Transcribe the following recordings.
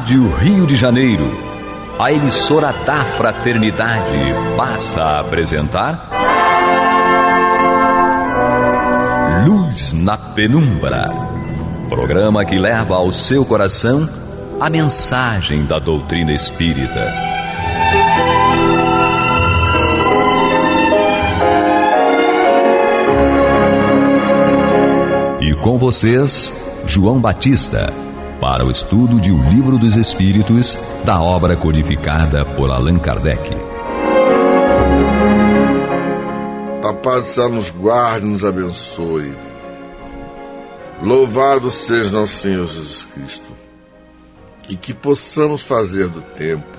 Rádio Rio de Janeiro, a emissora da Fraternidade, passa a apresentar Luz na Penumbra, programa que leva ao seu coração a mensagem da doutrina espírita. E com vocês, João Batista, para o estudo de O Livro dos Espíritos, da obra codificada por Allan Kardec. A paz do céu nos guarde e nos abençoe. Louvado seja nosso Senhor Jesus Cristo. E que possamos fazer do tempo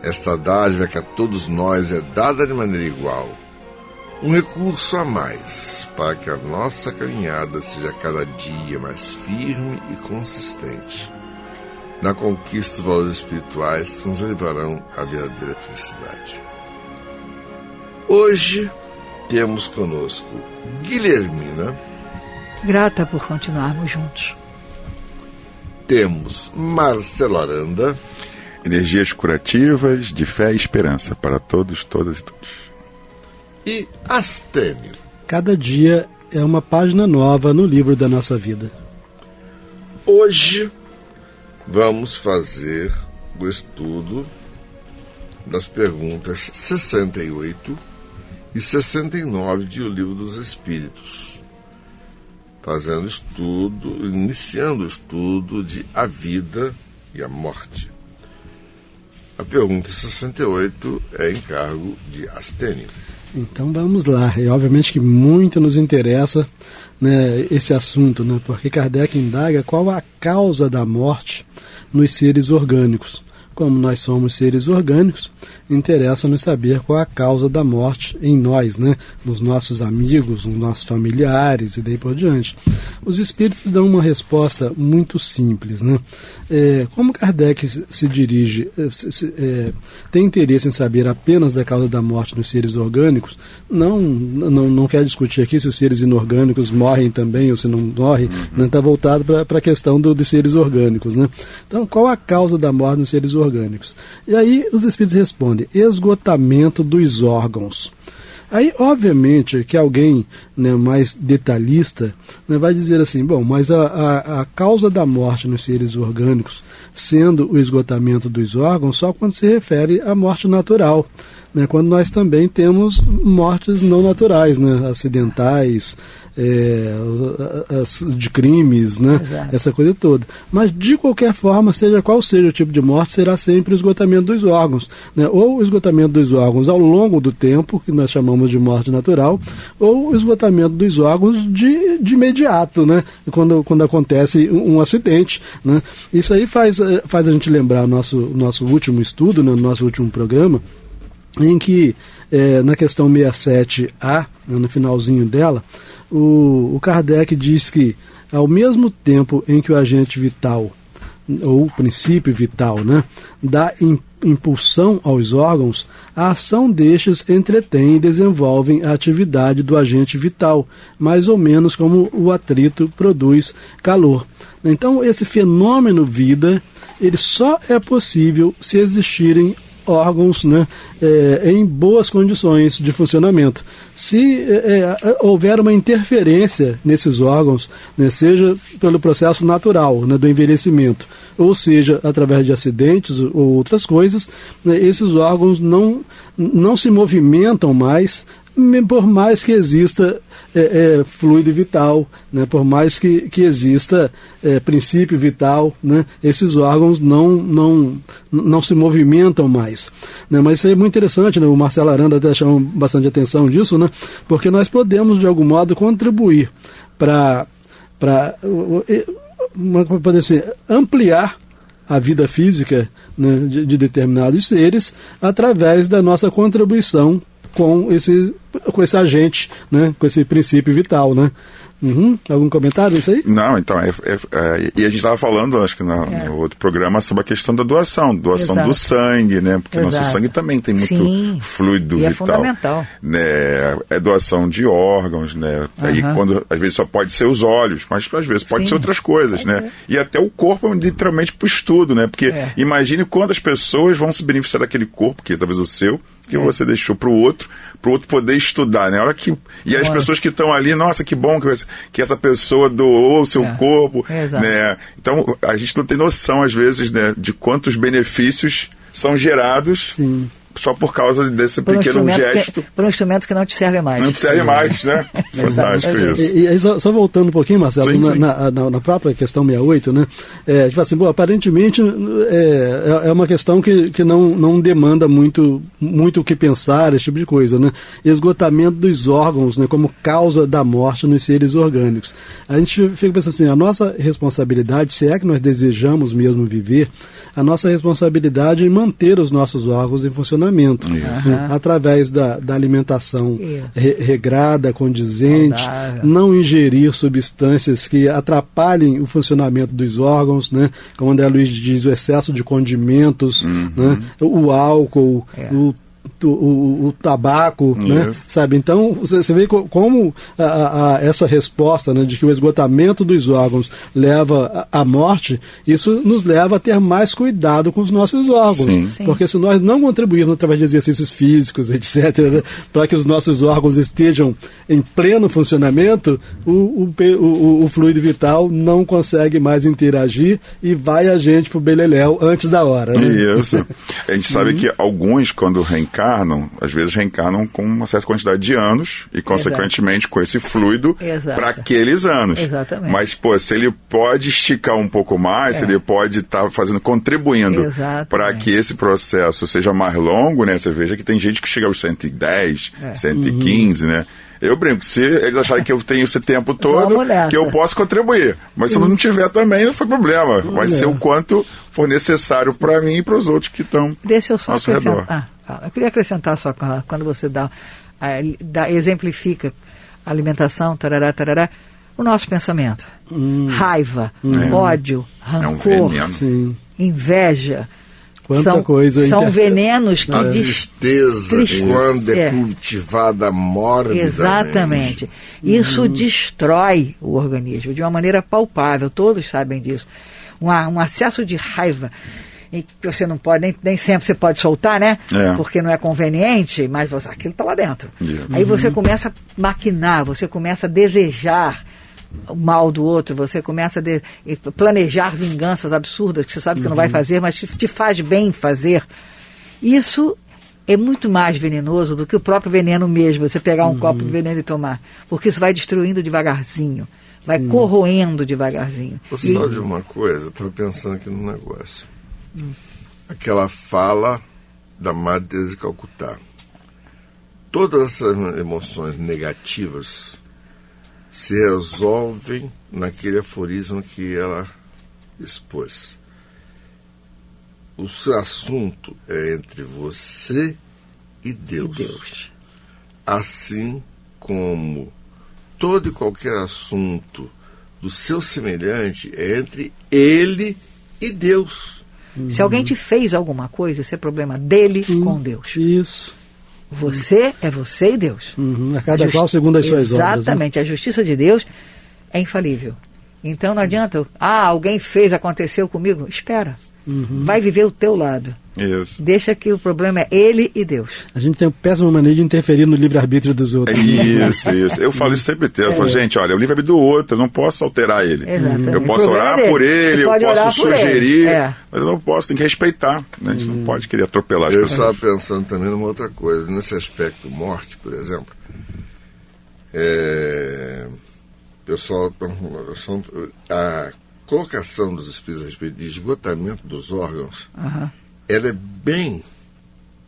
esta dádiva que a todos nós é dada de maneira igual, um recurso a mais para que a nossa caminhada seja cada dia mais firme e consistente na conquista dos valores espirituais que nos levarão à verdadeira felicidade. Hoje temos conosco Guilhermina. Grata por continuarmos juntos. Temos Marcelo Aranda. Energias curativas de fé e esperança para todos, todas e todos. E Astênio. Cada dia é uma página nova no livro da nossa vida. Hoje vamos fazer o estudo das perguntas 68 e 69 de O Livro dos Espíritos, fazendo estudo, iniciando o estudo de A Vida e a Morte. A pergunta 68 é encargo de Astênio. Então vamos lá, e obviamente que muito nos interessa, né, esse assunto, né, porque Kardec indaga qual a causa da morte nos seres orgânicos. Como nós somos seres orgânicos, interessa-nos saber qual a causa da morte em nós, né? Nos nossos amigos, nos nossos familiares e daí por diante. Os espíritos dão uma resposta muito simples, né? Como Kardec se dirige, tem interesse em saber apenas da causa da morte nos seres orgânicos, não quer discutir aqui se os seres inorgânicos morrem também ou se não morrem, não está voltado para a questão dos seres orgânicos, né? Então, qual a causa da morte nos seres orgânicos? E aí os espíritos respondem: esgotamento dos órgãos. Aí, obviamente, que alguém, né, mais detalhista, né, vai dizer assim, bom, mas a causa da morte nos seres orgânicos, sendo o esgotamento dos órgãos, só quando se refere à morte natural, né, quando nós também temos mortes não naturais, né, acidentais, de crimes, né? Essa coisa toda. Mas de qualquer forma, seja qual seja o tipo de morte, será sempre o esgotamento dos órgãos, né? Ou o esgotamento dos órgãos ao longo do tempo, que nós chamamos de morte natural, ou o esgotamento dos órgãos de imediato, né? Quando acontece um acidente, né? Isso aí faz a gente lembrar o nosso último estudo, né? No nosso último programa, em que na questão 67A, né, no finalzinho dela, o Kardec diz que ao mesmo tempo em que o agente vital, ou o princípio vital, né, dá impulsão aos órgãos, a ação destes entretém e desenvolvem a atividade do agente vital, mais ou menos como o atrito produz calor. Então esse fenômeno vida, ele só é possível se existirem órgãos, né, em boas condições de funcionamento. Se houver uma interferência nesses órgãos, né, seja pelo processo natural, né, do envelhecimento, ou seja através de acidentes ou outras coisas, né, esses órgãos não se movimentam mais, por mais que exista fluido vital, né, por mais que exista princípio vital, né, esses órgãos não se movimentam mais, né, mas isso é muito interessante, né, o Marcelo Aranda até chama bastante atenção disso, né, porque nós podemos de algum modo contribuir para ampliar a vida física, né, de determinados seres através da nossa contribuição com com esse agente, né? Com esse princípio vital, né? Algum comentário nisso aí? Não, então, e a gente estava falando, acho que no outro programa, sobre a questão da doação Exato. do sangue, né? Porque Exato. nosso sangue também tem muito fluido e vital. É fundamental. Né? É doação de órgãos, né? Aí quando, às vezes só pode ser os olhos, mas às vezes pode ser outras coisas, né? E até o corpo, literalmente, para o estudo, né? Porque imagine quantas pessoas vão se beneficiar daquele corpo, que talvez o seu, que você deixou para o outro poder estudar, né? A hora que, e as pessoas que estão ali, nossa, que bom que essa pessoa doou o seu corpo, né? Então, a gente não tem noção, às vezes, né, de quantos benefícios são gerados só por causa desse pequeno gesto. Por um instrumento que não te serve mais. Não te serve mais, né? Fantástico isso. E aí, só voltando um pouquinho, Marcelo, na própria questão 68, né? Tipo assim, aparentemente é uma questão que não demanda muito o que pensar, esse tipo de coisa, né? Esgotamento dos órgãos, né, como causa da morte nos seres orgânicos. A gente fica pensando assim, a nossa responsabilidade, se é que nós desejamos mesmo viver, a nossa responsabilidade é manter os nossos órgãos em funcionamento, né, através da alimentação regrada, condizente, não ingerir substâncias que atrapalhem o funcionamento dos órgãos, né, como o André Luiz diz, o excesso de condimentos, né, o álcool, o tabaco, né? Sabe? Então, você vê como essa resposta, né, de que o esgotamento dos órgãos leva à morte, isso nos leva a ter mais cuidado com os nossos órgãos. Porque se nós não contribuirmos através de exercícios físicos, etc., né, para que os nossos órgãos estejam em pleno funcionamento, o fluido vital não consegue mais interagir e vai a gente pro beleléu antes da hora. Né? Isso. A gente sabe que alguns, quando reencarnam, às vezes reencarnam com uma certa quantidade de anos e, consequentemente, com esse fluido para aqueles anos. Exatamente. Mas, se ele pode esticar um pouco mais, se ele pode estar contribuindo para que esse processo seja mais longo, né? Você veja que tem gente que chega aos 110, 115, né? Eu brinco, se eles acharem que eu tenho esse tempo todo, que eu posso contribuir. Mas se eu não tiver também, não foi problema. Vai ser o quanto for necessário para mim e para os outros que estão ao nosso redor. Eu queria acrescentar só, quando você exemplifica a alimentação, tarará, o nosso pensamento. Raiva, ódio, rancor, inveja. São venenos que tristeza, quando é cultivada morbidamente. Exatamente. Isso destrói o organismo de uma maneira palpável, todos sabem disso. Um acesso de raiva, que você não pode, nem sempre você pode soltar, né? Porque não é conveniente, mas aquilo está lá dentro. Aí você começa a maquinar, você começa a desejar o mal do outro, você começa a planejar vinganças absurdas que você sabe que não vai fazer, mas te faz bem fazer. Isso é muito mais venenoso do que o próprio veneno mesmo, você pegar um copo de veneno e tomar, porque isso vai destruindo devagarzinho, vai corroendo devagarzinho. Você sabe de uma coisa? Eu estava pensando aqui num negócio. Aquela fala da Madre Teresa de Calcutá. Todas essas emoções negativas se resolvem naquele aforismo que ela expôs. O seu assunto é entre você e Deus. Assim como todo e qualquer assunto do seu semelhante é entre ele e Deus. Se alguém te fez alguma coisa, isso é problema dele com Deus. Isso. Você é você e Deus. A cada qual segundo as suas obras. Exatamente. A justiça de Deus é infalível. Então não adianta, alguém fez, aconteceu comigo. Espera. Vai viver o teu lado. Isso. Deixa que o problema é ele e Deus. A gente tem uma péssima maneira de interferir no livre-arbítrio dos outros. Isso. Eu falo isso o tempo inteiro. Eu falo, gente, olha, é o livre-arbítrio do outro, eu não posso alterar ele. Exatamente. Eu posso orar por ele, eu posso sugerir, mas eu não posso, tem que respeitar. Né? A gente não pode querer atropelar as pessoas. Eu estava pensando também numa outra coisa. Nesse aspecto morte, por exemplo, pessoal, a colocação dos espíritos a respeito de esgotamento dos órgãos, ela é bem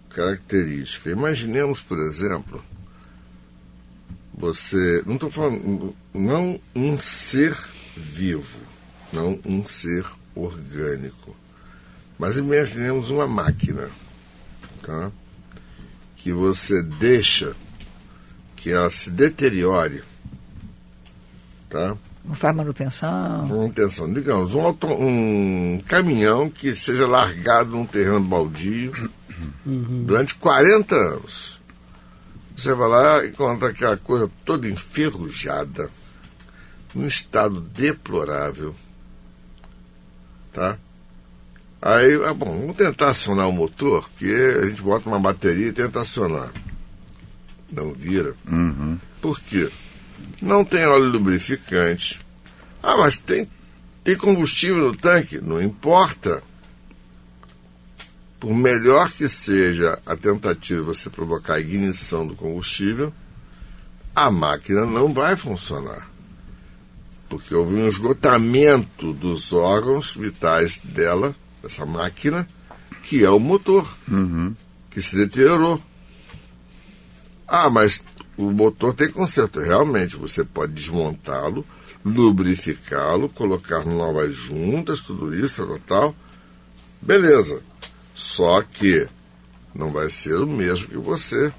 característica. Imaginemos, por exemplo, você, não estou falando, não um ser vivo, não um ser orgânico, mas imaginemos uma máquina, tá? Que você deixa que ela se deteriore, tá? Não faz manutenção. Digamos, um caminhão que seja largado num terreno baldio durante 40 anos. Você vai lá e encontra aquela coisa toda enferrujada, num estado deplorável, tá? Aí, vamos tentar acionar o motor, porque a gente bota uma bateria e tenta acionar. Não vira. Por quê? Não tem óleo lubrificante. Mas tem combustível no tanque? Não importa. Por melhor que seja a tentativa de você provocar a ignição do combustível, a máquina não vai funcionar. Porque houve um esgotamento dos órgãos vitais dela, dessa máquina, que é o motor, que se deteriorou. Mas o motor tem conserto. Realmente, você pode desmontá-lo, lubrificá-lo, colocar novas juntas, tudo isso, tal. Beleza. Só que não vai ser o mesmo que você,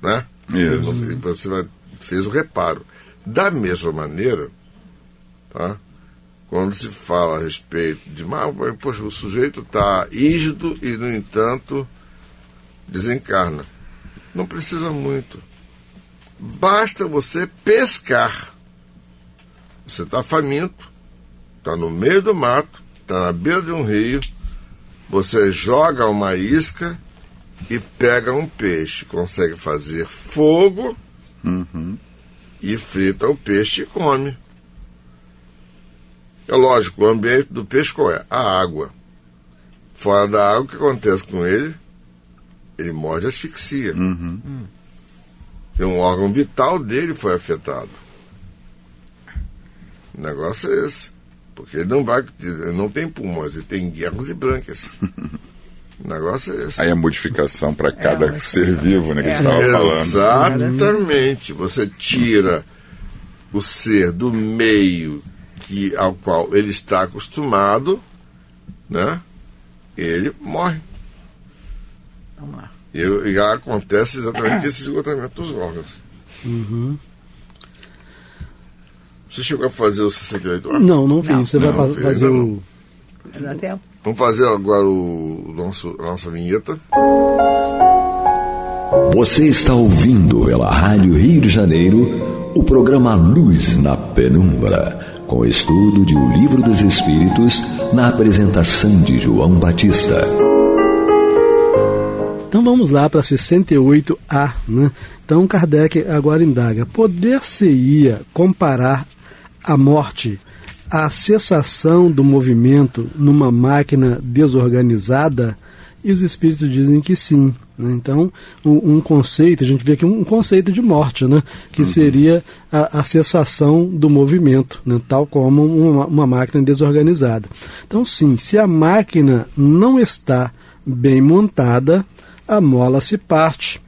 né? Isso. Você fez o reparo. Da mesma maneira, tá? Quando se fala a respeito de, poxa, o sujeito está rígido e, no entanto, desencarna. Não precisa muito. Basta você pescar. Você está faminto, está no meio do mato, está na beira de um rio, você joga uma isca e pega um peixe. Consegue fazer fogo e frita o peixe e come. É lógico, o ambiente do peixe qual é? A água. Fora da água, o que acontece com ele? Ele morre de asfixia. Porque um órgão vital dele foi afetado. O negócio é esse. Porque ele não tem pulmões, ele tem guerras e brânquias. O negócio é esse. Aí a modificação para cada ser vivo, né, que a gente estava falando. Exatamente. Você tira o ser do meio ao qual ele está acostumado, né? Ele morre. Vamos lá. E acontece exatamente esse esgotamento dos órgãos. Você chegou a fazer o 68 horas? Não fiz. Você vai fazer o... Dá tempo. Vamos fazer agora a nossa vinheta. Você está ouvindo pela Rádio Rio de Janeiro o programa Luz na Penumbra, com o estudo de O Livro dos Espíritos, na apresentação de João Batista. Então vamos lá para 68A, né? Então Kardec agora indaga: poder-se-ia comparar a morte à cessação do movimento numa máquina desorganizada? E os espíritos dizem que sim, né? Então, um conceito, a gente vê aqui um conceito de morte, né? Que seria a cessação do movimento, né? Tal como uma máquina desorganizada. Então, sim, se a máquina não está bem montada, a mola se parte.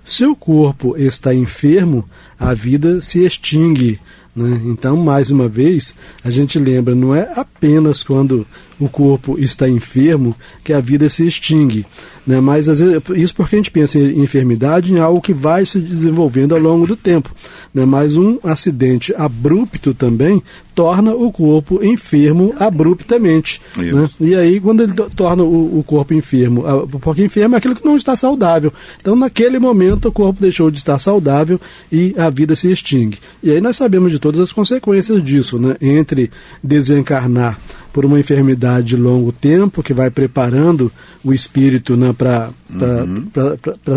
Se o corpo está enfermo, a vida se extingue, né? Então, mais uma vez, a gente lembra, não é apenas quando o corpo está enfermo que a vida se extingue, né? Mas às vezes, isso porque a gente pensa em enfermidade, em algo que vai se desenvolvendo ao longo do tempo, né? Mas um acidente abrupto também torna o corpo enfermo abruptamente, né? E aí, quando ele torna o corpo enfermo, porque enfermo é aquilo que não está saudável. Então, naquele momento, o corpo deixou de estar saudável e a vida se extingue. E aí nós sabemos de todas as consequências disso, né? Entre desencarnar por uma enfermidade de longo tempo, que vai preparando o espírito, né, para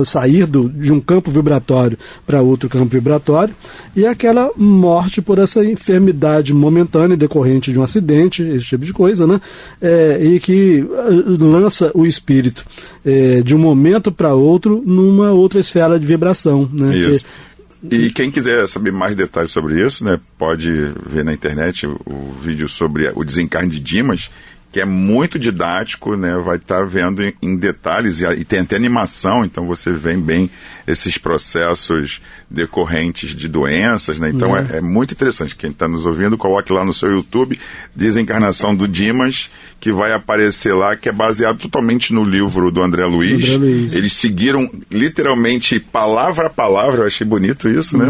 sair de um campo vibratório para outro campo vibratório, e aquela morte por essa enfermidade momentânea decorrente de um acidente, esse tipo de coisa, né, e que lança o espírito de um momento para outro numa outra esfera de vibração, né? Isso. E quem quiser saber mais detalhes sobre isso, né, pode ver na internet o vídeo sobre o desencarne de Dimas, que é muito didático, né? Vai estar vendo em detalhes e tem até animação, então você vê bem esses processos decorrentes de doenças, né? Então é muito interessante. Quem está nos ouvindo, coloque lá no seu YouTube Desencarnação do Dimas, que vai aparecer lá, que é baseado totalmente no livro do André Luiz. Eles seguiram literalmente palavra a palavra, eu achei bonito isso, né?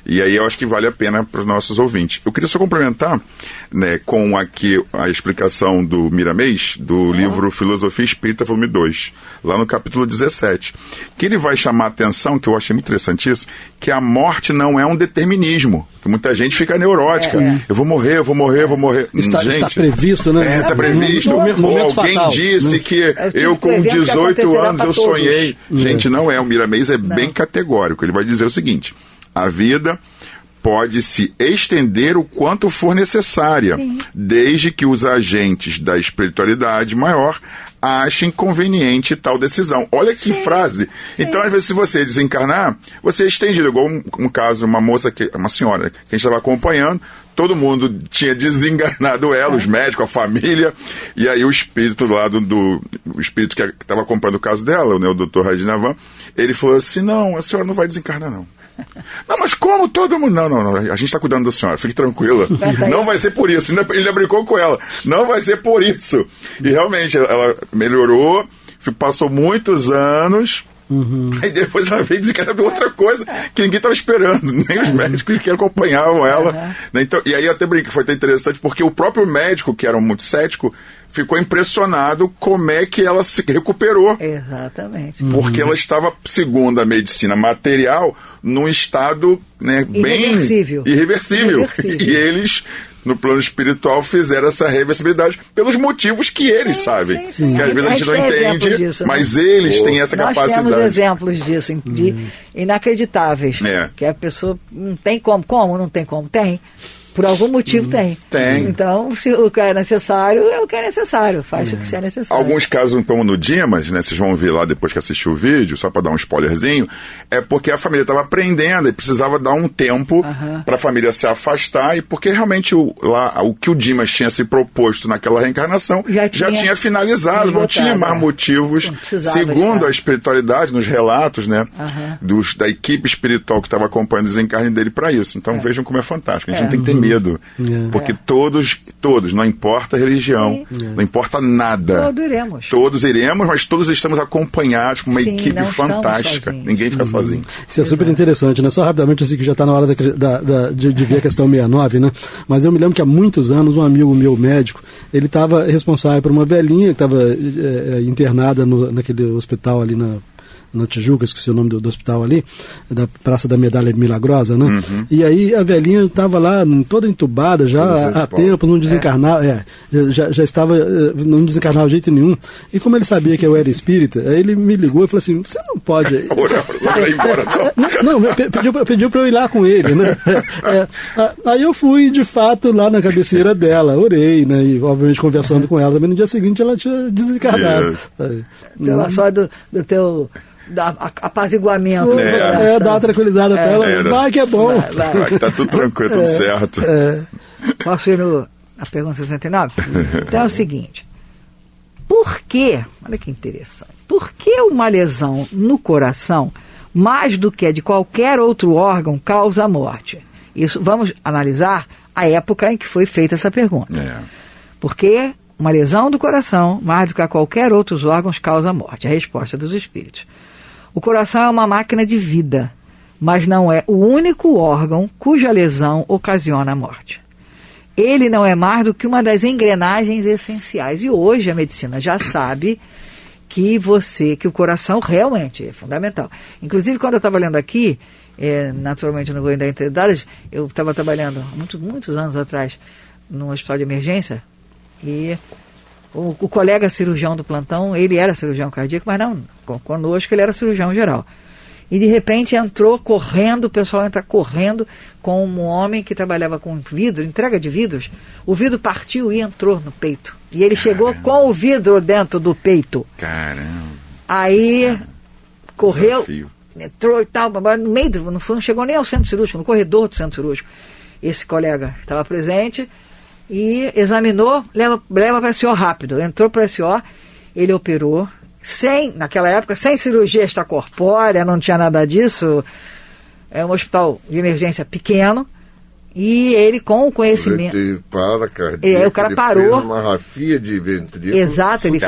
E aí eu acho que vale a pena para os nossos ouvintes. Eu queria só complementar, né, com aqui a explicação do Miramês, do livro Filosofia Espírita, volume 2, lá no capítulo 17, que ele vai chamar a atenção, que eu achei muito interessante isso, que a morte não é um determinismo, que muita gente fica neurótica. Eu vou morrer, eu vou morrer, eu vou morrer. Está previsto, né? Está previsto. Ou alguém fatal, disse, né? Que eu com 18 anos eu sonhei. Gente, não é. O Miramês é bem categórico. Ele vai dizer o seguinte: a vida pode se estender o quanto for necessária, desde que os agentes da espiritualidade maior achem conveniente tal decisão. Olha que frase. Então, às vezes, se você desencarnar, você é estendido. Igual um caso, uma senhora que a gente estava acompanhando, todo mundo tinha desenganado ela, os médicos, a família, e aí o espírito lá o espírito que estava acompanhando o caso dela, né, o doutor Radinavan, ele falou assim: não, a senhora não vai desencarnar, não. Não, mas como todo mundo? Não, a gente está cuidando da senhora, fique tranquila. Não vai ser por isso. Ele já brincou com ela. Não vai ser por isso. E realmente, ela melhorou, passou muitos anos. Aí depois ela veio desencarnar por outra coisa que ninguém estava esperando, nem os médicos que acompanhavam ela. Né? Então, e aí até brinco, foi até interessante, porque o próprio médico, que era muito cético, ficou impressionado como é que ela se recuperou. Exatamente. Porque ela estava, segundo a medicina material, num estado, né, bem irreversível. E eles, no plano espiritual, fizeram essa reversibilidade pelos motivos que eles sabem. Que às vezes a gente não entende, disso, mas eles têm essa capacidade. Nós temos exemplos disso, de inacreditáveis. Que a pessoa não tem como. Como não tem como? Tem. Por algum motivo tem. Então, se o que é necessário, é o que é necessário. Faz o que é necessário. Alguns casos, como no Dimas, né, vocês vão ver lá depois que assistir o vídeo, só para dar um spoilerzinho, é porque a família estava aprendendo e precisava dar um tempo para a família se afastar, e porque realmente o que o Dimas tinha se proposto naquela reencarnação já tinha finalizado, não tinha mais motivos, segundo a espiritualidade, nos relatos, né, da equipe espiritual que estava acompanhando o desencarne dele para isso. Então vejam como é fantástico. A gente não tem que ter medo, porque todos, não importa a religião, não importa nada, todos iremos, mas todos estamos acompanhados com uma equipe fantástica, ninguém fica sozinho. Isso é super interessante, né? Só rapidamente, assim, que já está na hora de ver a questão 69, né? Mas eu me lembro que há muitos anos um amigo meu médico, ele estava responsável por uma velhinha que estava internada naquele hospital ali na Tijuca, esqueci o nome do hospital ali, da Praça da Medalha Milagrosa, né? E aí a velhinha estava lá toda entubada já há tempos, não desencarnava, já estava, não desencarnava de jeito nenhum. E como ele sabia que eu era espírita, aí ele me ligou e falou assim: você não pode... Pediu para eu ir lá com ele, né? Aí eu fui, de fato, lá na cabeceira dela, orei, né? E obviamente conversando com ela. Também no dia seguinte ela tinha desencarnado. Então, só do teu... apaziguamento. Dá uma tranquilizada para ela. Vai que é bom. Vai, tá tudo tranquilo, tudo certo. Posso ir na pergunta 69? Então é o seguinte: por que, olha que interessante, por que uma lesão no coração, mais do que a de qualquer outro órgão, causa a morte? Isso, vamos analisar a época em que foi feita essa pergunta. Porque uma lesão do coração, mais do que a qualquer outros órgãos, causa a morte. A resposta dos espíritos: o coração é uma máquina de vida, mas não é o único órgão cuja lesão ocasiona a morte. Ele não é mais do que uma das engrenagens essenciais. E hoje a medicina já sabe que o coração realmente é fundamental. Inclusive, quando eu estava lendo aqui, naturalmente eu não vou ainda entre detalhes, eu estava trabalhando muitos anos atrás num hospital de emergência, e o colega cirurgião do plantão, ele era cirurgião cardíaco, mas não, conosco ele era cirurgião geral. E de repente entrou correndo, o pessoal entra correndo com um homem que trabalhava com vidro, entrega de vidros. O vidro partiu e entrou no peito. E ele chegou com o vidro dentro do peito. Caramba! Aí correu, entrou e tal, no meio, não chegou nem ao centro cirúrgico, no corredor do centro cirúrgico. Esse colega estava presente, e examinou, leva para SO rápido. Entrou para SO, ele operou, naquela época, sem cirurgia extracorpórea, não tinha nada disso, é um hospital de emergência pequeno, e ele com o conhecimento... o cara parou. Fez uma rafia de ventrículo. Exato, ele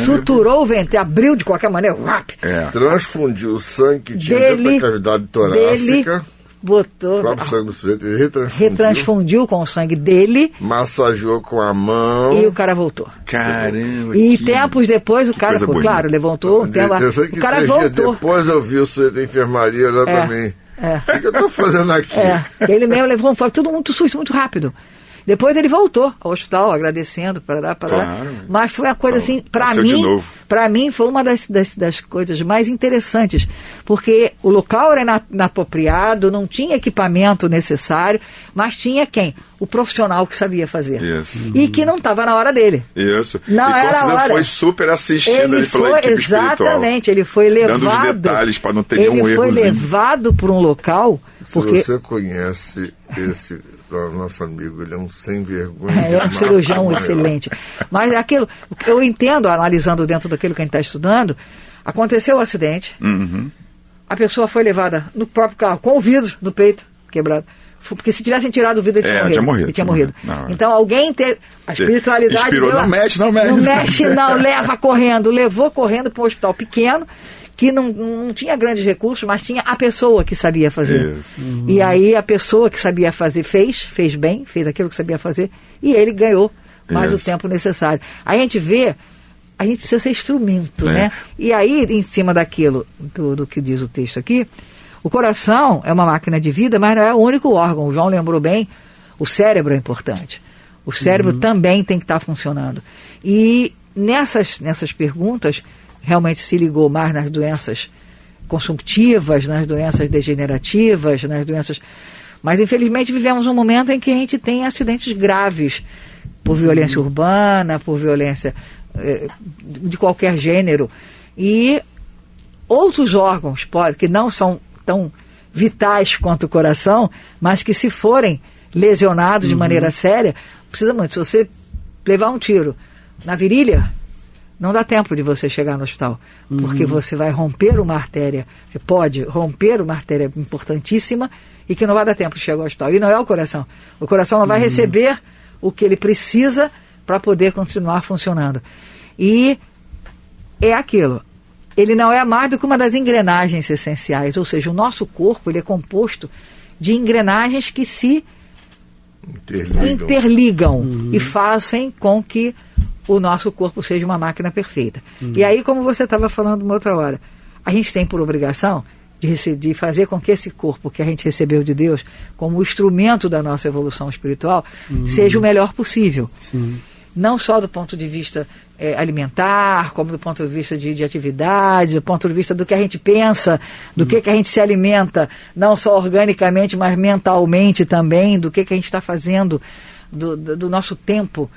suturou o ventrículo, abriu de qualquer maneira, transfundiu o sangue que tinha dentro da cavidade torácica, botou... O próprio sangue do sujeito, ele retransfundiu com o sangue dele, massageou com a mão, e o cara voltou. Caramba! E tempos depois o cara, claro, levantou um tempo, o cara voltou. Depois eu vi o sujeito da enfermaria olhando pra mim. O que eu tô fazendo aqui? Ele mesmo levou tudo muito susto, muito rápido. Depois ele voltou ao hospital, agradecendo, Claro. Mas foi a coisa assim, para mim foi uma das coisas mais interessantes, porque o local era inapropriado, não tinha equipamento necessário, mas tinha quem? O profissional que sabia fazer. Isso. E que não estava na hora dele. Isso. Não era a hora. Foi super assistido ali pela equipe espiritual. Exatamente, ele foi levado... Dando os detalhes para não ter nenhum erro. Ele foi levado para um local... Se você conhece esse... nosso amigo, ele é um sem vergonha. É um cirurgião excelente. Mas aquilo, eu entendo, analisando dentro daquilo que a gente está estudando, aconteceu o acidente, a pessoa foi levada no próprio carro, com o vidro no peito quebrado. Porque se tivessem tirado o vidro, ele tinha morrido. Então alguém teve a espiritualidade. Inspirou, não mexe. Não levou correndo para um hospital pequeno, que não tinha grandes recursos, mas tinha a pessoa que sabia fazer. E aí a pessoa que sabia fazer fez bem, fez aquilo que sabia fazer, e ele ganhou mais o tempo necessário. Aí a gente vê, a gente precisa ser instrumento, né? E aí, em cima daquilo, do que diz o texto aqui, o coração é uma máquina de vida, mas não é o único órgão. O João lembrou bem, o cérebro é importante. O cérebro também tem que estar funcionando. E nessas perguntas, realmente se ligou mais nas doenças consumptivas, nas doenças degenerativas, nas doenças... Mas, infelizmente, vivemos um momento em que a gente tem acidentes graves por violência urbana, por violência de qualquer gênero. E outros órgãos que não são tão vitais quanto o coração, mas que, se forem lesionados de maneira séria, precisa muito. Se você levar um tiro na virilha, não dá tempo de você chegar no hospital, porque você vai romper uma artéria, você pode romper uma artéria importantíssima e que não vai dar tempo de chegar ao hospital. E não é o coração. O coração não vai receber o que ele precisa para poder continuar funcionando. E é aquilo. Ele não é mais do que uma das engrenagens essenciais, ou seja, o nosso corpo ele é composto de engrenagens que se interligam e fazem com que o nosso corpo seja uma máquina perfeita. E aí, como você estava falando uma outra hora, a gente tem por obrigação de fazer com que esse corpo que a gente recebeu de Deus, como instrumento da nossa evolução espiritual, seja o melhor possível. Sim. Não só do ponto de vista alimentar, como do ponto de vista de atividade, do ponto de vista do que a gente pensa, do que a gente se alimenta, não só organicamente, mas mentalmente também, do que a gente está fazendo, do nosso tempo.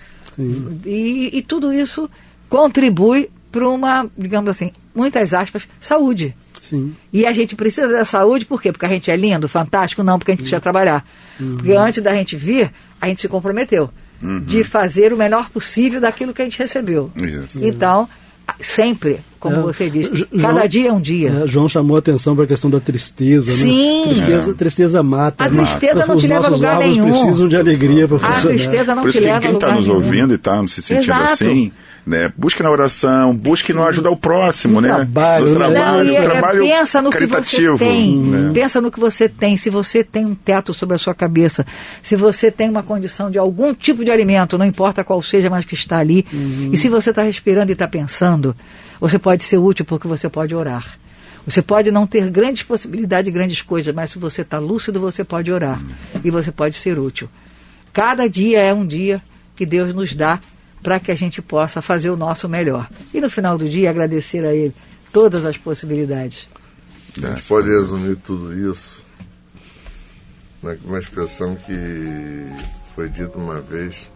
E tudo isso contribui para uma, digamos assim, muitas aspas, saúde. Sim. E a gente precisa da saúde, por quê? Porque a gente é lindo, fantástico? Não, porque a gente precisa trabalhar. Porque antes da gente vir, a gente se comprometeu de fazer o melhor possível daquilo que a gente recebeu. Então, sempre, como você diz, cada dia é um dia. João chamou a atenção para a questão da tristeza. Sim. Né? Tristeza mata. A tristeza não te leva a lugar nenhum. Os nossos precisam de alegria para funcionar. A tristeza não Por isso te leva a lugar nenhum. Quem está nos ouvindo e está se sentindo assim, né, busque na oração, busque no ajudar o próximo, no trabalho, trabalho pensa no caritativo. Que você tem, né? Pensa no que você tem. Se você tem um teto sobre a sua cabeça, se você tem uma condição de algum tipo de alimento, não importa qual seja, mas que está ali, e se você está respirando e está pensando, você pode ser útil porque você pode orar. Você pode não ter grandes possibilidades de grandes coisas, mas se você está lúcido, você pode orar. E você pode ser útil. Cada dia é um dia que Deus nos dá para que a gente possa fazer o nosso melhor. E no final do dia, agradecer a Ele todas as possibilidades. A gente pode resumir tudo isso numa expressão que foi dita uma vez,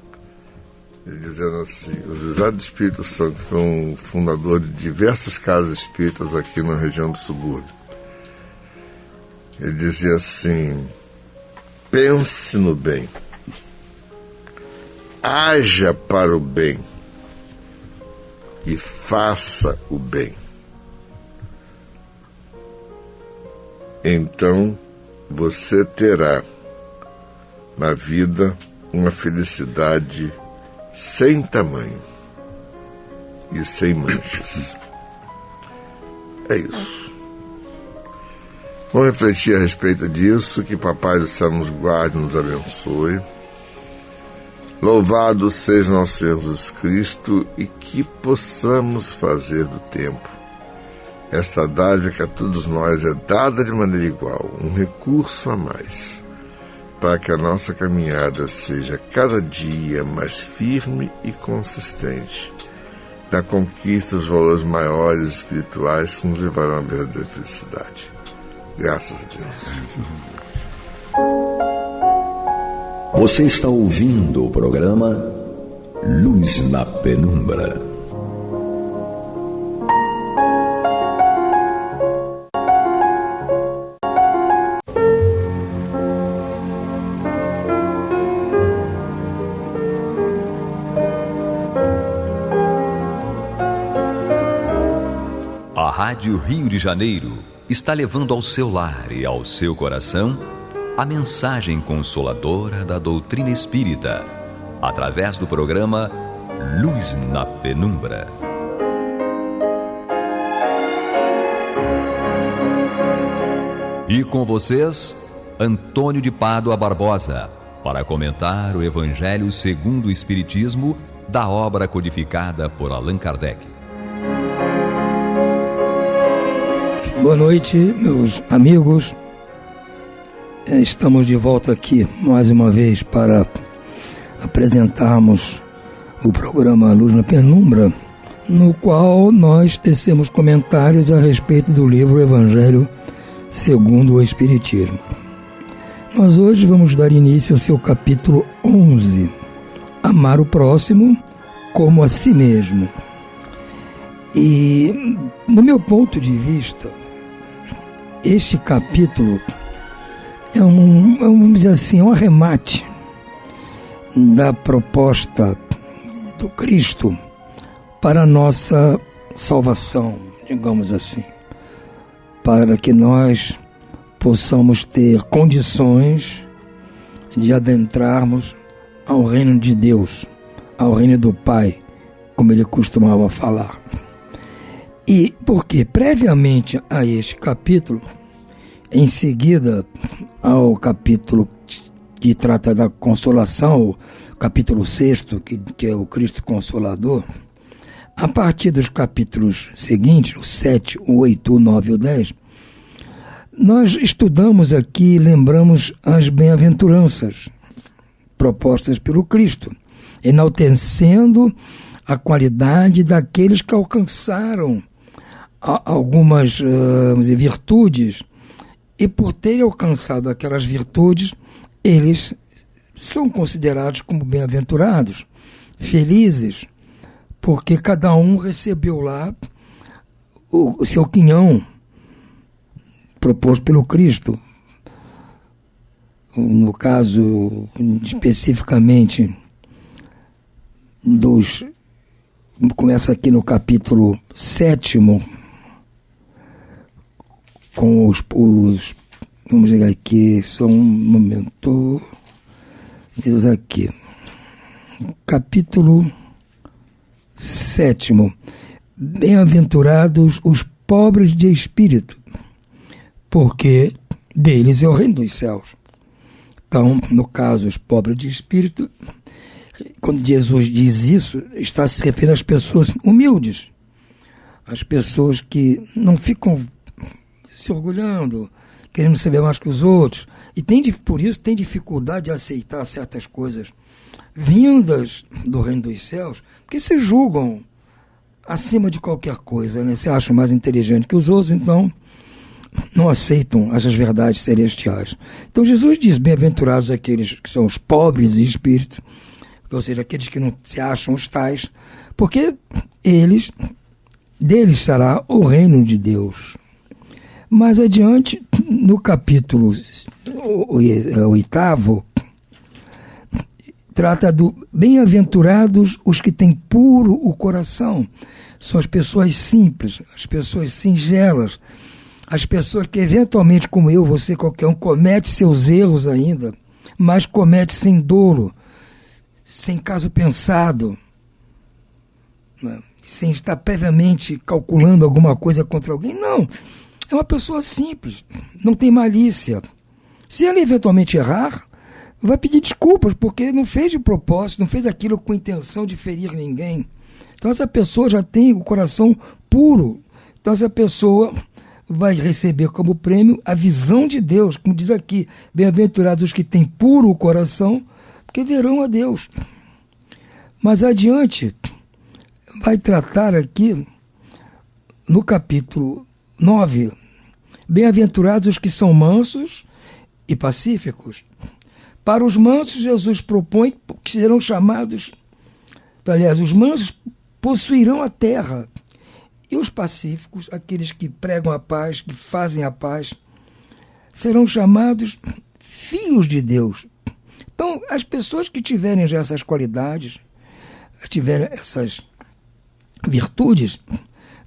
dizendo assim: o José do Espírito Santo foi um fundador de diversas casas espíritas aqui na região do subúrbio. Ele dizia assim: pense no bem, haja para o bem e faça o bem. Então você terá na vida uma felicidade sem tamanho e sem manchas. É isso. Vamos refletir a respeito disso, que Papai do Céu nos guarde e nos abençoe. Louvado seja nosso Senhor Jesus Cristo, e que possamos fazer do tempo esta dádiva que a todos nós é dada de maneira igual, um recurso a mais, para que a nossa caminhada seja cada dia mais firme e consistente na conquista dos valores maiores espirituais que nos levarão à verdadeira felicidade. Graças a Deus. Você está ouvindo o programa Luz na Penumbra. A Rádio Rio de Janeiro está levando ao seu lar e ao seu coração a mensagem consoladora da doutrina espírita, através do programa Luz na Penumbra. E com vocês, Antônio de Pádua Barbosa, para comentar o Evangelho segundo o Espiritismo, da obra codificada por Allan Kardec. Boa noite, meus amigos. Estamos de volta aqui mais uma vez para apresentarmos o programa Luz na Penumbra, no qual nós tecemos comentários a respeito do livro Evangelho segundo o Espiritismo. Nós hoje vamos dar início ao seu capítulo 11, Amar o Próximo como a si mesmo. E, no meu ponto de vista, este capítulo vamos dizer assim, um arremate da proposta do Cristo para a nossa salvação, digamos assim, para que nós possamos ter condições de adentrarmos ao reino de Deus, ao reino do Pai, como ele costumava falar. E porque previamente a este capítulo, em seguida ao capítulo que trata da consolação, o capítulo 6, que é o Cristo Consolador, a partir dos capítulos seguintes, o 7, o 8, o 9 e o 10, nós estudamos aqui e lembramos as bem-aventuranças propostas pelo Cristo, enaltecendo a qualidade daqueles que alcançaram algumas virtudes, e por terem alcançado aquelas virtudes, eles são considerados como bem-aventurados, felizes, porque cada um recebeu lá o seu quinhão proposto pelo Cristo. No caso, especificamente, começa aqui no capítulo 7, com os vamos chegar aqui, só um momento, diz aqui, capítulo 7, bem-aventurados os pobres de espírito, porque deles é o reino dos céus. Então, no caso, os pobres de espírito, quando Jesus diz isso, está se referindo às pessoas humildes, às pessoas que não ficam se orgulhando, querendo saber mais que os outros, e por isso tem dificuldade de aceitar certas coisas vindas do reino dos céus, porque se julgam acima de qualquer coisa, né? Se acham mais inteligentes que os outros, então não aceitam as verdades celestiais. Então Jesus diz, bem-aventurados aqueles que são os pobres de espírito, ou seja, aqueles que não se acham os tais, porque deles será o reino de Deus. Mais adiante, no capítulo 8, trata do bem-aventurados os que têm puro o coração. São as pessoas simples, as pessoas singelas, as pessoas que eventualmente, como eu, você, qualquer um, comete seus erros ainda, mas comete sem dolo, sem caso pensado, né? Sem estar previamente calculando alguma coisa contra alguém. Não, é uma pessoa simples, não tem malícia. Se ele eventualmente errar, vai pedir desculpas, porque não fez de propósito, não fez aquilo com intenção de ferir ninguém. Então essa pessoa já tem o coração puro. Então essa pessoa vai receber como prêmio a visão de Deus, como diz aqui, bem-aventurados os que têm puro o coração, porque verão a Deus. Mas adiante, vai tratar aqui, no capítulo 9, bem-aventurados os que são mansos e pacíficos. Para os mansos, Jesus propõe que serão chamados, aliás, os mansos possuirão a terra. E os pacíficos, aqueles que pregam a paz, que fazem a paz, serão chamados filhos de Deus. Então, as pessoas que tiverem já essas qualidades, tiverem essas virtudes,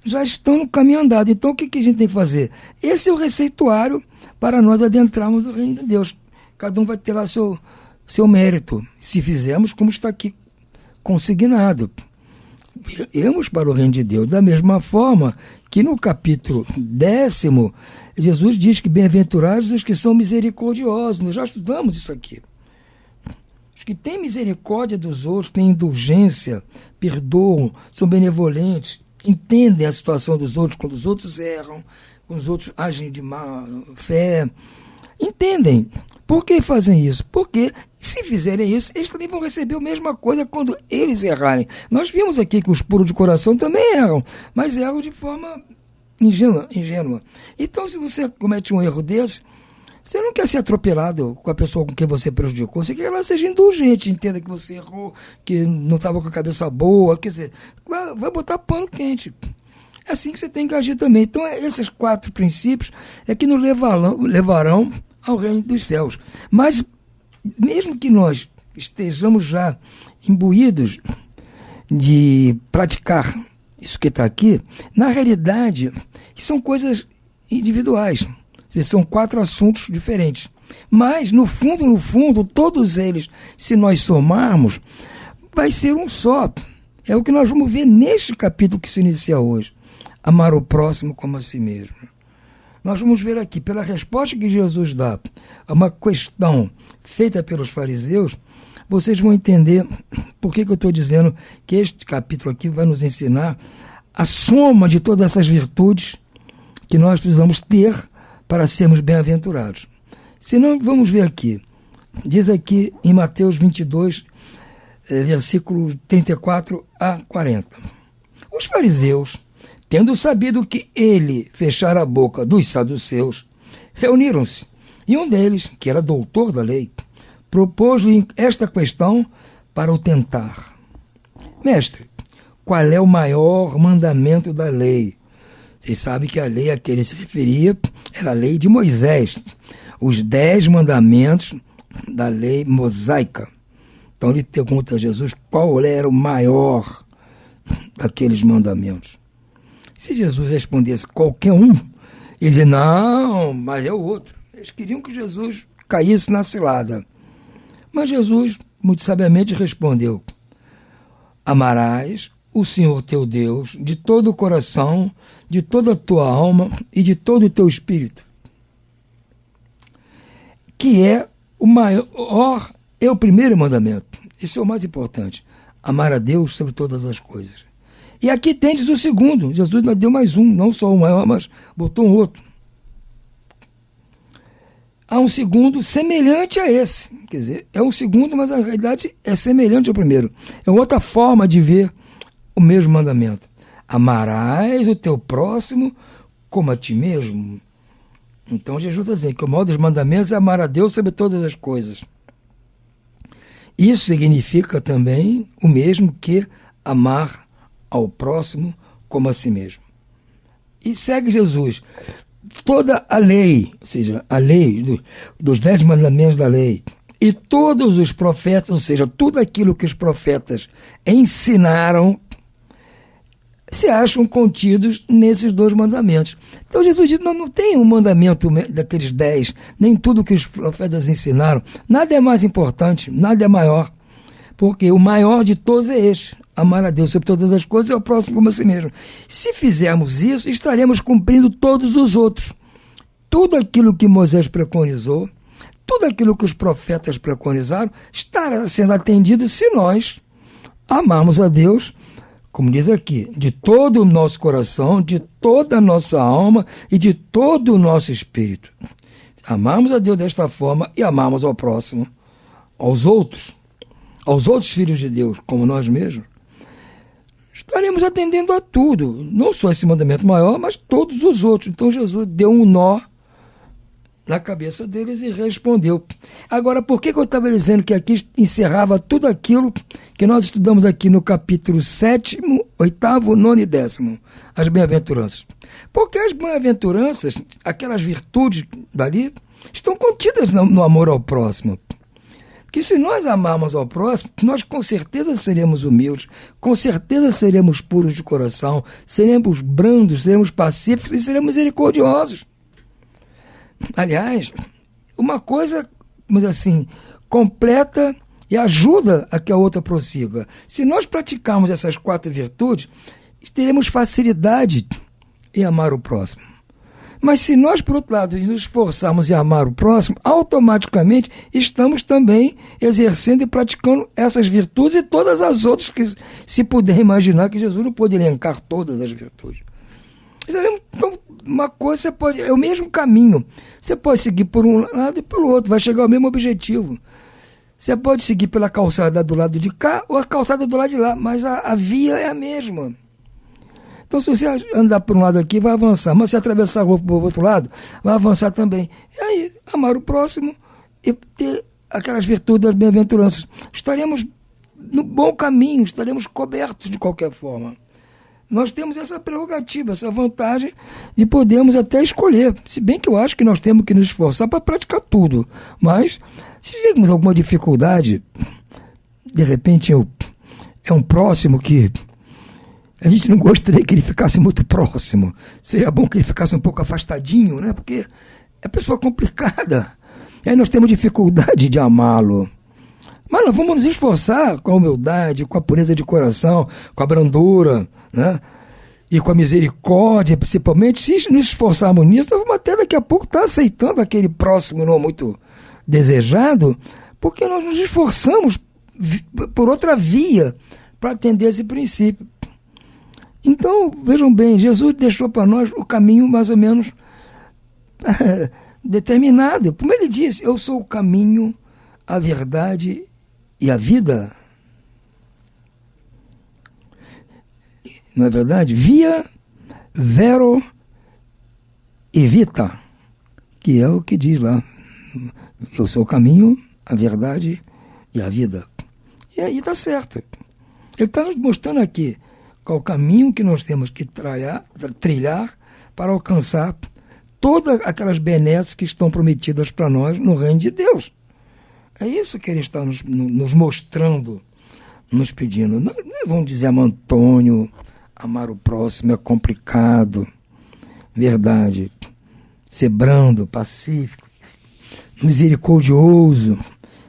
já estão no caminho andado. Então, o que a gente tem que fazer? Esse é o receituário para nós adentrarmos no reino de Deus. Cada um vai ter lá seu mérito, se fizermos como está aqui consignado. Iremos para o reino de Deus. Da mesma forma que no capítulo 10, Jesus diz que bem-aventurados os que são misericordiosos. Nós já estudamos isso aqui. Os que têm misericórdia dos outros, têm indulgência, perdoam, são benevolentes, entendem a situação dos outros, quando os outros erram, quando os outros agem de má fé. Entendem. Por que fazem isso? Porque se fizerem isso, eles também vão receber a mesma coisa quando eles errarem. Nós vimos aqui que os puros de coração também erram, mas erram de forma ingênua. Então, se você comete um erro desse, você não quer ser atropelado com a pessoa com quem você prejudicou, você quer que ela seja indulgente, entenda que você errou, que não estava com a cabeça boa, quer dizer, vai botar pano quente. É assim que você tem que agir também. Então, esses 4 princípios é que nos levarão ao reino dos céus. Mas, mesmo que nós estejamos já imbuídos de praticar isso que está aqui, na realidade, são coisas individuais. São 4 assuntos diferentes. Mas, no fundo, todos eles, se nós somarmos, vai ser um só. É o que nós vamos ver neste capítulo que se inicia hoje. Amar o próximo como a si mesmo. Nós vamos ver aqui, pela resposta que Jesus dá a uma questão feita pelos fariseus, vocês vão entender por que eu estou dizendo que este capítulo aqui vai nos ensinar a soma de todas essas virtudes que nós precisamos ter para sermos bem-aventurados. Se não, vamos ver aqui. Diz aqui em Mateus 22, versículos 34 a 40. Os fariseus, tendo sabido que ele fechara a boca dos saduceus, reuniram-se, e um deles, que era doutor da lei, propôs-lhe esta questão para o tentar. Mestre, qual é o maior mandamento da lei? Vocês sabem que a lei a que ele se referia era a lei de Moisés, os 10 mandamentos da lei mosaica. Então ele pergunta a Jesus qual era o maior daqueles mandamentos. Se Jesus respondesse qualquer um, ele dizia, não, mas é o outro. Eles queriam que Jesus caísse na cilada. Mas Jesus, muito sabiamente, respondeu, amarás o Senhor teu Deus de todo o coração, de toda a tua alma e de todo o teu espírito. Que é o maior, é o primeiro mandamento. Esse é o mais importante. Amar a Deus sobre todas as coisas. E aqui tendes o segundo. Jesus ainda deu mais um, não só o maior, mas botou um outro. Há um segundo semelhante a esse. Quer dizer, é um segundo, mas na realidade é semelhante ao primeiro. É outra forma de ver o mesmo mandamento. Amarás o teu próximo como a ti mesmo. Então Jesus está dizendo que o maior dos mandamentos é amar a Deus sobre todas as coisas. Isso significa também o mesmo que amar ao próximo como a si mesmo. E segue Jesus. Toda a lei, ou seja, a lei dos 10 mandamentos da lei, E todos os profetas, ou seja, tudo aquilo que os profetas ensinaram, se acham contidos nesses 2 mandamentos. Então Jesus diz, não tem um mandamento daqueles 10, nem tudo que os profetas ensinaram. Nada é mais importante, nada é maior. Porque o maior de todos é este: amar a Deus sobre todas as coisas e ao próximo como a si mesmo. Se fizermos isso, estaremos cumprindo todos os outros. Tudo aquilo que Moisés preconizou, tudo aquilo que os profetas preconizaram, estará sendo atendido se nós amarmos a Deus, como diz aqui, de todo o nosso coração, de toda a nossa alma e de todo o nosso espírito. Amarmos a Deus desta forma e amarmos ao próximo, aos outros filhos de Deus, como nós mesmos, estaremos atendendo a tudo, não só esse mandamento maior, mas todos os outros. Então Jesus deu um nó na cabeça deles e respondeu. Agora, por que eu estava dizendo que aqui encerrava tudo aquilo que nós estudamos aqui no capítulo 7, 8º, 9 e 10º, as bem-aventuranças? Porque as bem-aventuranças, aquelas virtudes dali, estão contidas no amor ao próximo. Porque se nós amarmos ao próximo, nós com certeza seremos humildes, com certeza seremos puros de coração, seremos brandos, seremos pacíficos e seremos misericordiosos. Aliás, uma coisa, vamos dizer assim, completa e ajuda a que a outra prossiga. Se nós praticarmos essas 4 virtudes, teremos facilidade em amar o próximo. Mas se nós, por outro lado, nos esforçarmos em amar o próximo, automaticamente estamos também exercendo e praticando essas virtudes e todas as outras que, se puder imaginar, que Jesus não pôde elencar todas as virtudes. Então, uma coisa, é o mesmo caminho. Você pode seguir por um lado e pelo outro, vai chegar ao mesmo objetivo. Você pode seguir pela calçada do lado de cá ou a calçada do lado de lá, mas a via é a mesma. Então, se você andar por um lado aqui, vai avançar. Mas se atravessar a rua para o outro lado, vai avançar também. E aí, amar o próximo e ter aquelas virtudes das bem-aventuranças. Estaremos no bom caminho, estaremos cobertos de qualquer forma. Nós temos essa prerrogativa, essa vantagem de podermos até escolher. Se bem que eu acho que nós temos que nos esforçar para praticar tudo. Mas, se tivermos alguma dificuldade, de repente é um próximo que a gente não gostaria que ele ficasse muito próximo. Seria bom que ele ficasse um pouco afastadinho, né? Porque é pessoa complicada. E aí nós temos dificuldade de amá-lo. Mas nós vamos nos esforçar com a humildade, com a pureza de coração, com a brandura, né? E com a misericórdia, principalmente. Se nos esforçarmos nisso, nós vamos até daqui a pouco estar aceitando aquele próximo não muito desejado, porque nós nos esforçamos por outra via para atender esse princípio. Então, vejam bem, Jesus deixou para nós o caminho mais ou menos determinado. Como ele disse, eu sou o caminho, a verdade e a vida. Não é verdade? Via, vero e vita, que é o que diz lá. Eu sou o caminho, a verdade e a vida. E aí está certo. Ele está nos mostrando aqui qual o caminho que nós temos que trilhar para alcançar todas aquelas benesses que estão prometidas para nós no reino de Deus. É isso que ele está nos mostrando, nos pedindo. Não vamos dizer, Antônio, amar o próximo é complicado. Verdade. Ser brando, pacífico, misericordioso,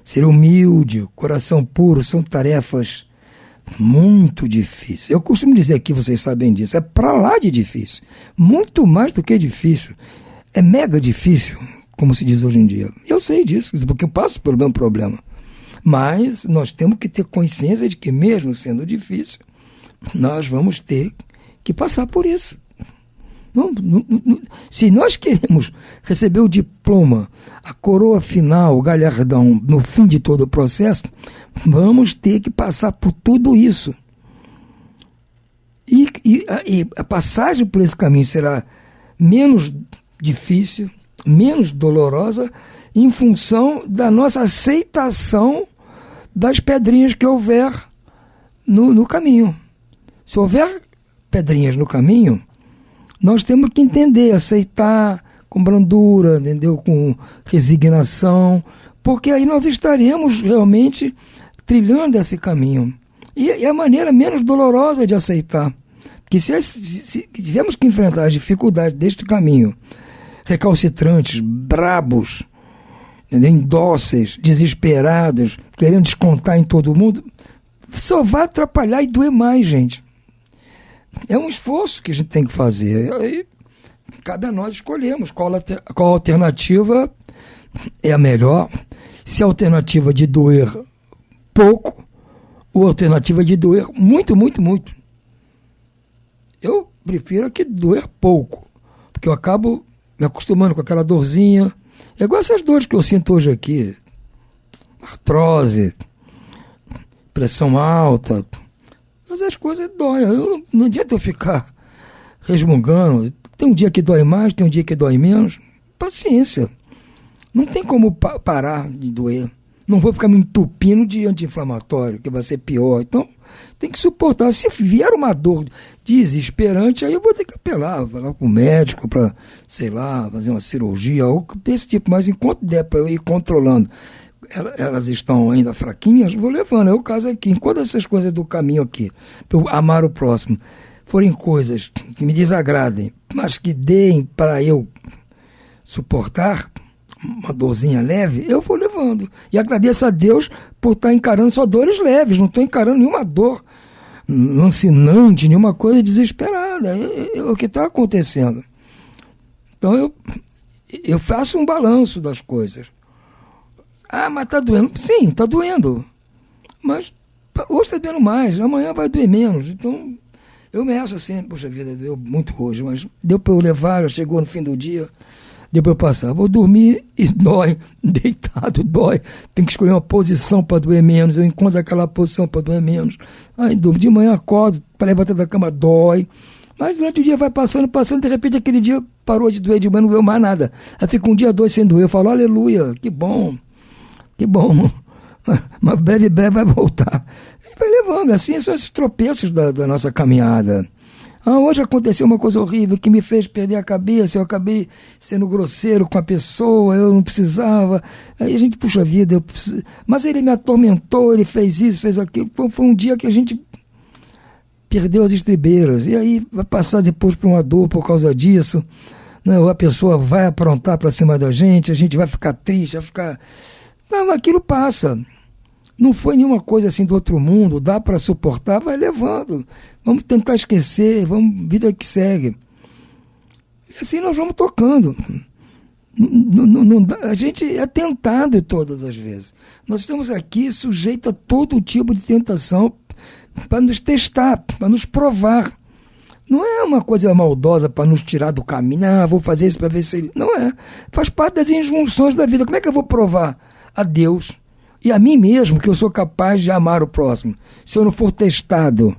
ser humilde, coração puro, são tarefas muito difíceis. Eu costumo dizer aqui, vocês sabem disso, é para lá de difícil. Muito mais do que difícil. É mega difícil, como se diz hoje em dia. Eu sei disso, porque eu passo pelo mesmo problema. Mas nós temos que ter consciência de que, mesmo sendo difícil, nós vamos ter que passar por isso. Se nós queremos receber o diploma, a coroa final, o galhardão, no fim de todo o processo, vamos ter que passar por tudo isso. E a passagem por esse caminho será menos difícil, menos dolorosa, em função da nossa aceitação das pedrinhas que houver no caminho. Se houver pedrinhas no caminho, nós temos que entender, aceitar com brandura, entendeu? Com resignação, porque aí nós estaremos realmente trilhando esse caminho. E é a maneira menos dolorosa de aceitar. Porque se tivermos que enfrentar as dificuldades deste caminho, recalcitrantes, brabos, indóceis, desesperados, querendo descontar em todo mundo, só vai atrapalhar e doer mais, gente. É um esforço que a gente tem que fazer. Aí cabe a nós escolhermos qual alternativa é a melhor. Se a alternativa de doer pouco ou a alternativa de doer muito, muito, muito. Eu prefiro que doer pouco, porque eu acabo me acostumando com aquela dorzinha. É igual essas dores que eu sinto hoje aqui. Artrose, pressão alta. Essas coisas doem. Não adianta eu ficar resmungando. Tem um dia que dói mais, tem um dia que dói menos. Paciência. Não tem como parar de doer. Não vou ficar me entupindo de anti-inflamatório, que vai ser pior. Então, tem que suportar. Se vier uma dor desesperante, aí eu vou ter que apelar para o médico, para, sei lá, fazer uma cirurgia, algo desse tipo. Mas enquanto der para eu ir controlando, elas estão ainda fraquinhas, vou levando. É o caso aqui. Enquanto essas coisas do caminho aqui, para eu amar o próximo, forem coisas que me desagradem, mas que deem para eu suportar uma dorzinha leve, eu vou levando. E agradeço a Deus por estar encarando só dores leves, não estou encarando nenhuma dor lancinante, nenhuma coisa desesperada. É o que está acontecendo. Então eu faço um balanço das coisas. Ah, mas está doendo. Sim, está doendo. Mas hoje está doendo mais, amanhã vai doer menos. Então eu me acho assim, poxa vida, doeu muito hoje, mas deu para eu levar, já chegou no fim do dia. Depois eu passar, vou dormir e dói, deitado dói, tem que escolher uma posição para doer menos, eu encontro aquela posição para doer menos, aí durmo, de manhã acordo, para levantar da cama dói, mas durante o dia vai passando, de repente aquele dia parou de doer, de manhã não doeu mais nada, aí fica um dia, dois sem doer, eu falo, aleluia, que bom, mas breve vai voltar, e vai levando, assim são esses tropeços da nossa caminhada. Hoje aconteceu uma coisa horrível que me fez perder a cabeça, eu acabei sendo grosseiro com a pessoa, eu não precisava, aí a gente, puxa vida, mas ele me atormentou, ele fez isso, fez aquilo, foi um dia que a gente perdeu as estribeiras, e aí vai passar depois por uma dor por causa disso, né? Ou a pessoa vai aprontar para cima da gente, a gente vai ficar triste, vai ficar... Não, aquilo passa. Não foi nenhuma coisa assim do outro mundo, dá para suportar, vai levando. Vamos tentar esquecer, vida que segue. E assim nós vamos tocando. A gente é tentado todas as vezes. Nós estamos aqui sujeitos a todo tipo de tentação para nos testar, para nos provar. Não é uma coisa maldosa para nos tirar do caminho. Vou fazer isso para ver se ele... Não é. Faz parte das injunções da vida. Como é que eu vou provar a Deus e a mim mesmo que eu sou capaz de amar o próximo? Se eu não for testado,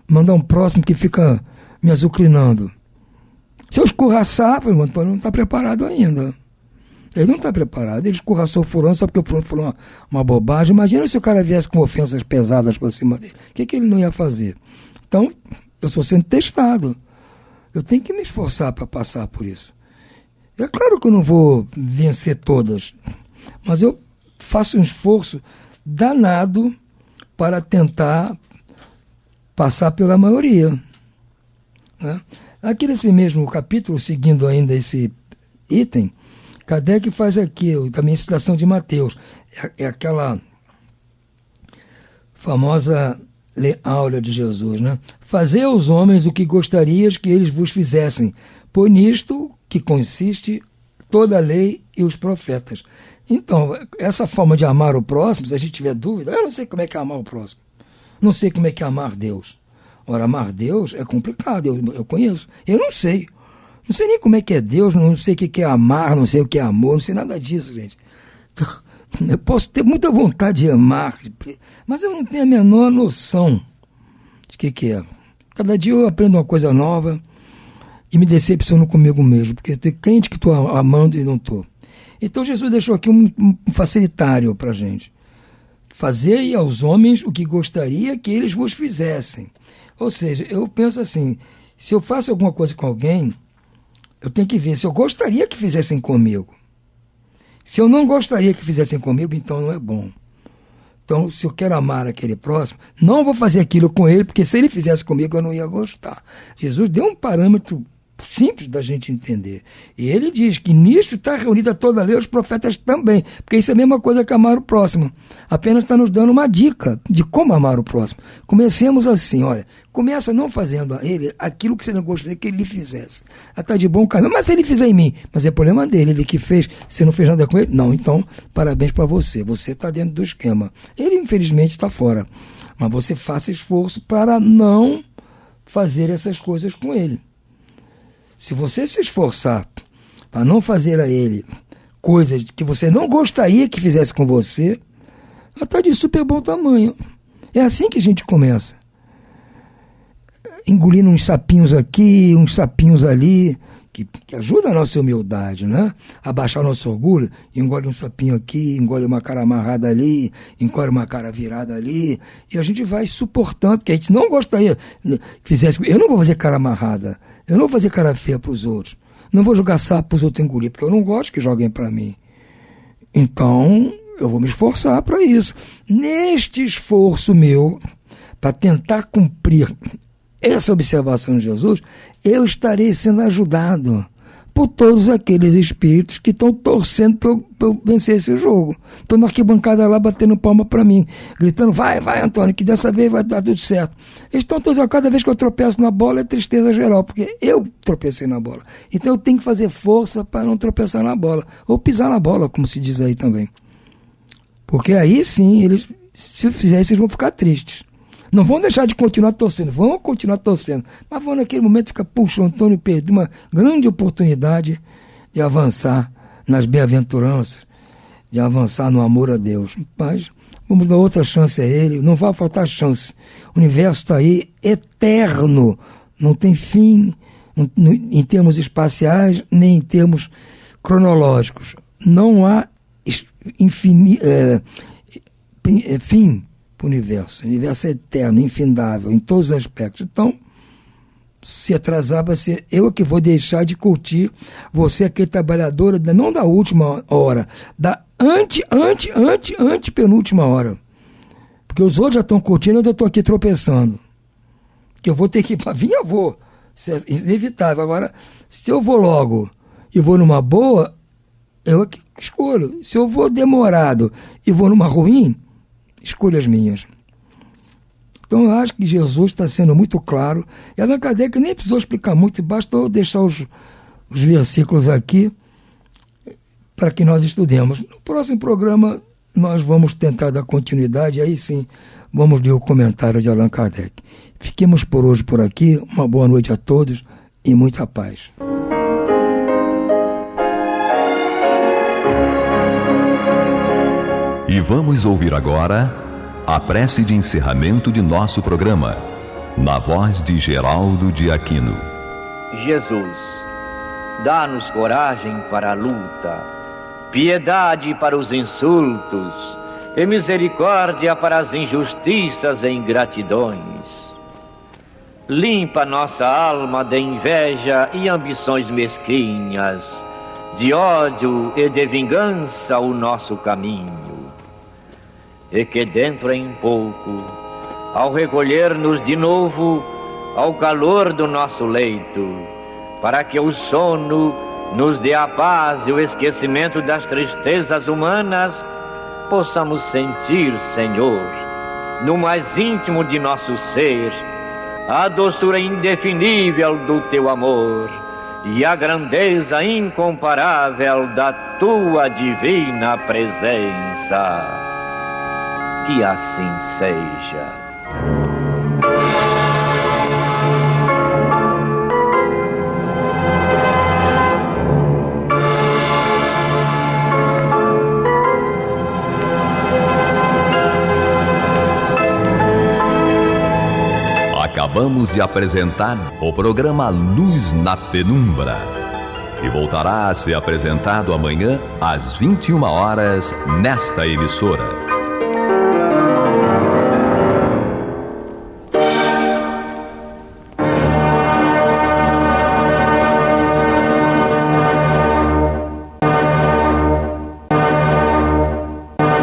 mandar um próximo que fica me azucrinando. Se eu escorraçar, o Antônio não está preparado ainda. Ele não está preparado. Ele escorraçou o fulano só porque o fulano falou uma bobagem. Imagina se o cara viesse com ofensas pesadas por cima dele. O que ele não ia fazer? Então, eu estou sendo testado. Eu tenho que me esforçar para passar por isso. É claro que eu não vou vencer todas, mas eu faço um esforço danado para tentar passar pela maioria. Né? Aqui nesse mesmo capítulo, seguindo ainda esse item, Kardec faz aqui também a citação de Mateus. É aquela famosa lei áurea de Jesus, né? Fazei aos homens o que gostarias que eles vos fizessem, pois nisto que consiste toda a lei e os profetas. Então, essa forma de amar o próximo, se a gente tiver dúvida, eu não sei como é que é amar o próximo. Não sei como é que é amar Deus. Ora, amar Deus é complicado, eu conheço. Eu não sei. Não sei nem como é que é Deus, não sei o que é amar, não sei o que é amor, não sei nada disso, gente. Então, eu posso ter muita vontade de amar, mas eu não tenho a menor noção de que é. Cada dia eu aprendo uma coisa nova e me decepciono comigo mesmo, porque eu tenho crente que estou amando e não estou. Então Jesus deixou aqui um facilitário para a gente. Fazei aos homens o que gostaria que eles vos fizessem. Ou seja, eu penso assim, se eu faço alguma coisa com alguém, eu tenho que ver se eu gostaria que fizessem comigo. Se eu não gostaria que fizessem comigo, então não é bom. Então, se eu quero amar aquele próximo, não vou fazer aquilo com ele, porque se ele fizesse comigo, eu não ia gostar. Jesus deu um parâmetro simples da gente entender. E ele diz que nisso está reunida toda a lei, os profetas também, porque isso é a mesma coisa que amar o próximo. Apenas está nos dando uma dica de como amar o próximo. Comecemos assim, olha, começa não fazendo a ele aquilo que você não gostaria que ele lhe fizesse. Está de bom caminho, mas se ele fizer em mim, mas é problema dele, ele que fez, você não fez nada com ele? Não, então, parabéns para você, você está dentro do esquema. Ele, infelizmente, está fora. Mas você faça esforço para não fazer essas coisas com ele. Se você se esforçar para não fazer a ele coisas que você não gostaria que fizesse com você, ela está de super bom tamanho. É assim que a gente começa. Engolindo uns sapinhos aqui, uns sapinhos ali, que ajuda a nossa humildade, né? A baixar o nosso orgulho. Engole um sapinho aqui, engole uma cara amarrada ali, engole uma cara virada ali, e a gente vai suportando, que a gente não gostaria que fizesse. Eu não vou fazer cara amarrada. Eu não vou fazer cara feia para os outros. Não vou jogar sapo para os outros engolir, porque eu não gosto que joguem para mim. Então, eu vou me esforçar para isso. Neste esforço meu, para tentar cumprir essa observação de Jesus, eu estarei sendo ajudado por todos aqueles espíritos que estão torcendo para eu vencer esse jogo. Estou na arquibancada lá batendo palma para mim, gritando, vai Antônio, que dessa vez vai dar tudo certo. Eles estão todos, cada vez que eu tropeço na bola é tristeza geral, porque eu tropecei na bola. Então eu tenho que fazer força para não tropeçar na bola, ou pisar na bola, como se diz aí também. Porque aí sim, eles, se eu fizer isso, eles vão ficar tristes. Não vão deixar de continuar torcendo, vão continuar torcendo. Mas vão naquele momento ficar, puxa, o Antônio perdeu uma grande oportunidade de avançar nas bem-aventuranças, de avançar no amor a Deus. Mas vamos dar outra chance a ele, não vai faltar chance. O universo está aí, eterno, não tem fim em termos espaciais, nem em termos cronológicos. Não há fim. O universo é eterno, infindável, em todos os aspectos. Então, se atrasar, vai ser eu que vou deixar de curtir você, aquele trabalhador, não da última hora, da penúltima hora. Porque os outros já estão curtindo, eu estou aqui tropeçando. Que eu vou ter que vir, eu vou. Isso é inevitável. Agora, se eu vou logo e vou numa boa, eu que escolho. Se eu vou demorado e vou numa ruim, escolhas minhas. Então eu acho que Jesus está sendo muito claro. E Allan Kardec nem precisou explicar muito, bastou deixar os versículos aqui para que nós estudemos. No próximo programa nós vamos tentar dar continuidade, aí sim vamos ler o comentário de Allan Kardec. Fiquemos por hoje por aqui, uma boa noite a todos e muita paz. E vamos ouvir agora a prece de encerramento de nosso programa, na voz de Geraldo de Aquino. Jesus, dá-nos coragem para a luta, piedade para os insultos e misericórdia para as injustiças e ingratidões. Limpa nossa alma de inveja e ambições mesquinhas, de ódio e de vingança o nosso caminho. E que dentro em pouco, ao recolher-nos de novo ao calor do nosso leito, para que o sono nos dê a paz e o esquecimento das tristezas humanas, possamos sentir, Senhor, no mais íntimo de nosso ser, a doçura indefinível do Teu amor e a grandeza incomparável da Tua divina presença. Que assim seja. Acabamos de apresentar o programa Luz na Penumbra, que voltará a ser apresentado amanhã às 21 horas nesta emissora.